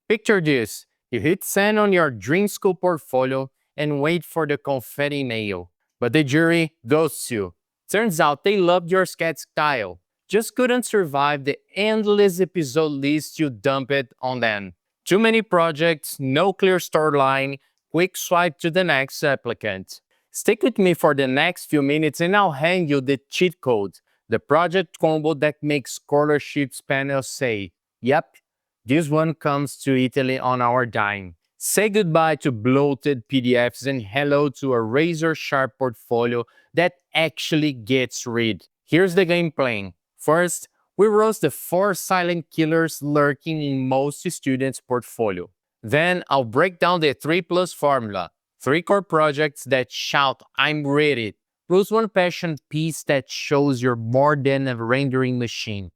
Picture this, you hit send on your dream school portfolio and wait for the confetti mail. But the jury ghosts you. Turns out they loved your sketch style, just couldn't survive the endless episode list you dumped on them. Too many projects, no clear storyline, quick swipe to the next applicant. Stick with me for the next few minutes and I'll hand you the cheat code, the project combo that makes scholarships panels say, yep, this one comes to Italy on our dime. Say goodbye to bloated PDFs and hello to a razor-sharp portfolio that actually gets read. Here's the game plan. First, we roast the 4 silent killers lurking in most students' portfolio. Then I'll break down the 3 plus formula. 3 core projects that shout, I'm ready, plus 1 passion piece that shows you're more than a rendering machine.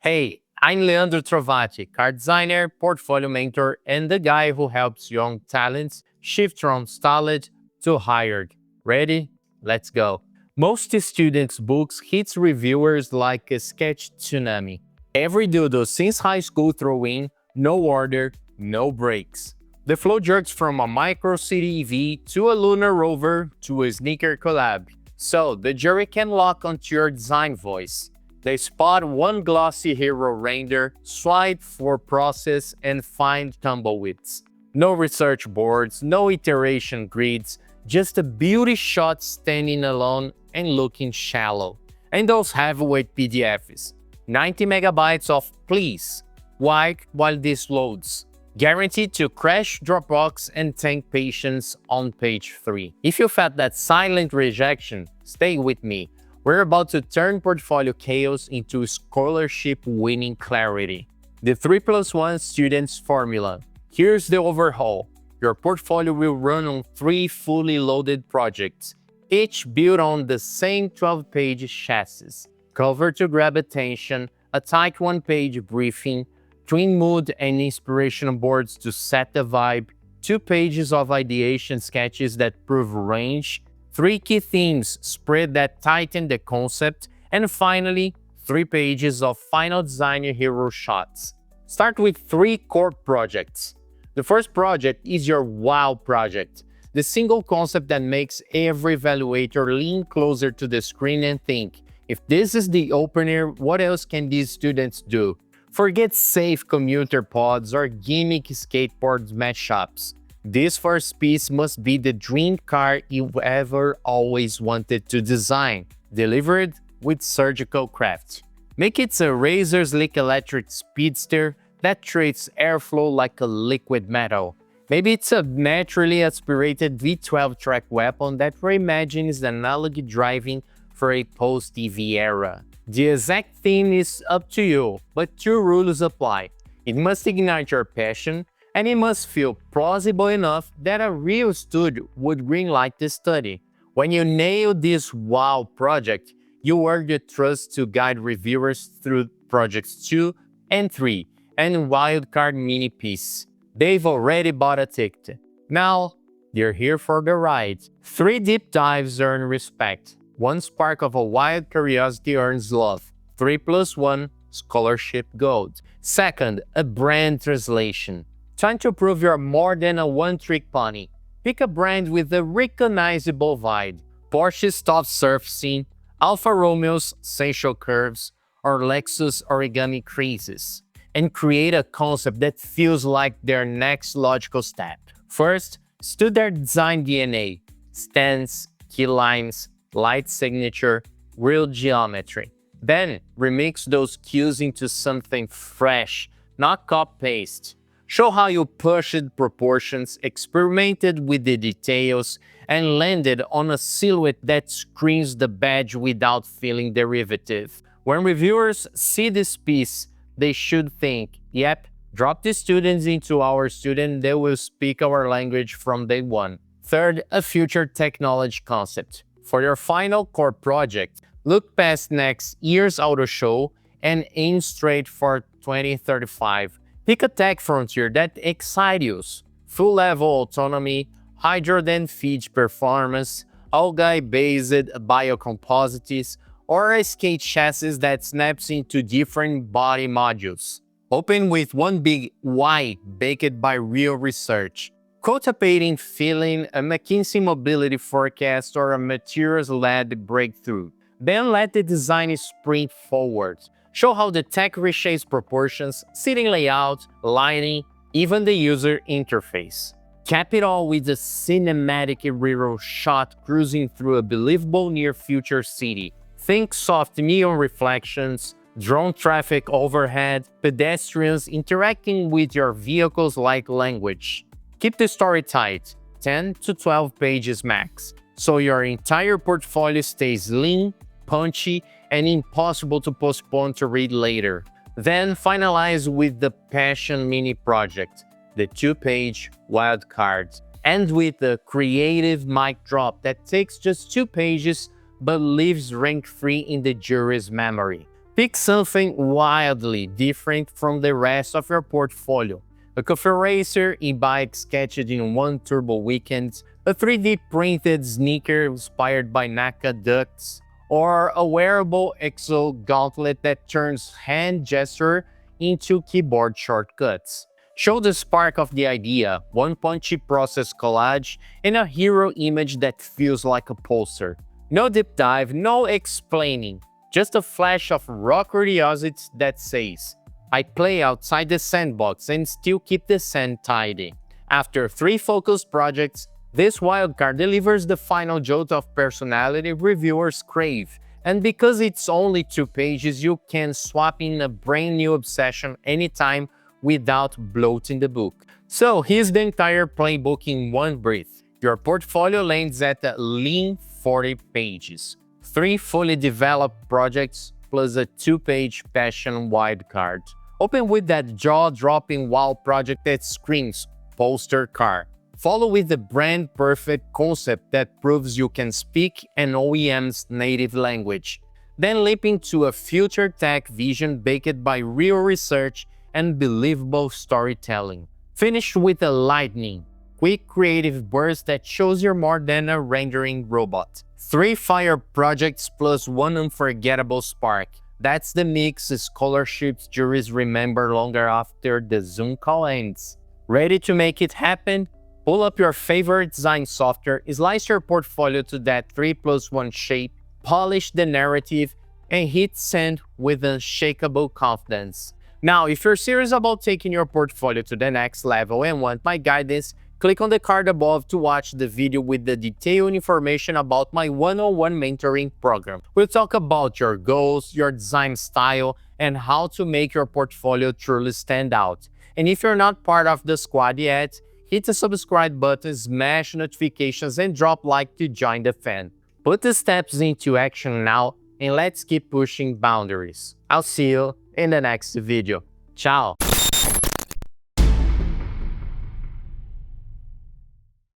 Hey, I'm Leandro Trovati, card designer, portfolio mentor, and the guy who helps young talents shift from stalled to hired. Ready? Let's go. Most students' books hits reviewers like a sketch tsunami. Every doodle since high school throw in, no order, no breaks. The flow jerks from a micro city EV to a lunar rover to a sneaker collab. So the jury can lock onto your design voice. They spot one glossy hero render, swipe for process, and find tumbleweeds. No research boards, no iteration grids, just a beauty shot standing alone and looking shallow. And those heavyweight PDFs, 90 megabytes of please, wait while this loads. Guaranteed to crash Dropbox and tank patience on page 3. If you felt that silent rejection, stay with me. We're about to turn portfolio chaos into scholarship-winning clarity. The 3 plus 1 students formula. Here's the overhaul. Your portfolio will run on 3 fully loaded projects, each built on the same 12-page chassis. Cover to grab attention, a tight 1-page briefing, twin mood and inspiration boards to set the vibe, 2 pages of ideation sketches that prove range, 3 key themes spread that tighten the concept, and finally, 3 pages of final designer hero shots. Start with 3 core projects. The first project is your wow project, the single concept that makes every evaluator lean closer to the screen and think, if this is the opener, what else can these students do? Forget safe commuter pods or gimmick skateboard mashups. This first piece must be the dream car you've ever always wanted to design, delivered with surgical craft. Make it a razor-slick electric speedster that treats airflow like a liquid metal. Maybe it's a naturally aspirated V12 track weapon that reimagines analog driving for a post-EV era. The exact theme is up to you, but 2 rules apply. It must ignite your passion, and it must feel plausible enough that a real studio would greenlight the study. When you nail this wow project, you earn the trust to guide reviewers through projects 2 and 3, and wildcard mini piece. They've already bought a ticket. Now, they're here for the ride. 3 deep dives earn respect. 1 spark of a wild curiosity earns love. 3 plus 1, scholarship gold. Second, a brand translation. Time to prove you're more than a one-trick pony. Pick a brand with a recognizable vibe. Porsche's top surfacing, Alfa Romeo's sensual curves, or Lexus origami creases. And create a concept that feels like their next logical step. First, study their design DNA, stance, key lines, light signature, real geometry. Then, remix those cues into something fresh, not copy-paste. Show how you pushed proportions, experimented with the details, and landed on a silhouette that screams the badge without feeling derivative. When reviewers see this piece, they should think, yep, drop the students into our student, they will speak our language from day one. Third, a future technology concept. For your final core project, look past next year's auto show and aim straight for 2035. Pick a tech frontier that excites you. Full-level autonomy, hydrogen feed performance, algae-based biocomposites, or a skate chassis that snaps into different body modules. Open with one big why baked by real research. Cultivating feeling, a McKinsey mobility forecast, or a materials-led breakthrough. Then let the design sprint forward. Show how the tech reshapes proportions, seating layout, lighting, even the user interface. Cap it all with a cinematic aerial shot cruising through a believable near-future city. Think soft neon reflections, drone traffic overhead, pedestrians interacting with your vehicles like language. Keep the story tight, 10 to 12 pages max, so your entire portfolio stays lean, punchy, and impossible to postpone to read later. Then finalize with the Passion Mini Project, the 2-page wild card. End with the creative mic drop that takes just 2 pages but lives rank-free in the jury's memory. Pick something wildly different from the rest of your portfolio. A coffee racer, e-bike sketched in one turbo weekend, a 3D printed sneaker inspired by NACA ducts, or a wearable exo gauntlet that turns hand gesture into keyboard shortcuts. Show the spark of the idea, one punchy process collage, and a hero image that feels like a poster. No deep dive, no explaining, just a flash of raw curiosity that says, I play outside the sandbox and still keep the sand tidy. After 3 focused projects, this wildcard delivers the final jolt of personality reviewers crave. And because it's only 2 pages, you can swap in a brand new obsession anytime without bloating the book. So here's the entire playbook in one breath. Your portfolio lands at a lean 40 pages. 3 fully developed projects plus a 2-page passion wildcard. Open with that jaw-dropping wow project that screams poster car. Follow with the brand-perfect concept that proves you can speak an OEM's native language. Then leap into a future tech vision baked by real research and believable storytelling. Finish with a lightning, quick creative burst that shows you're more than a rendering robot. 3 fire projects plus 1 unforgettable spark. That's the mix scholarships juries remember longer after the Zoom call ends. Ready to make it happen? Pull up your favorite design software, slice your portfolio to that 3+1 shape, polish the narrative, and hit send with unshakable confidence. Now, if you're serious about taking your portfolio to the next level and want my guidance, click on the card above to watch the video with the detailed information about my one-on-one mentoring program. We'll talk about your goals, your design style, and how to make your portfolio truly stand out. And if you're not part of the squad yet, hit the subscribe button, smash notifications, and drop like to join the fan. Put the steps into action now, and let's keep pushing boundaries. I'll see you in the next video. Ciao!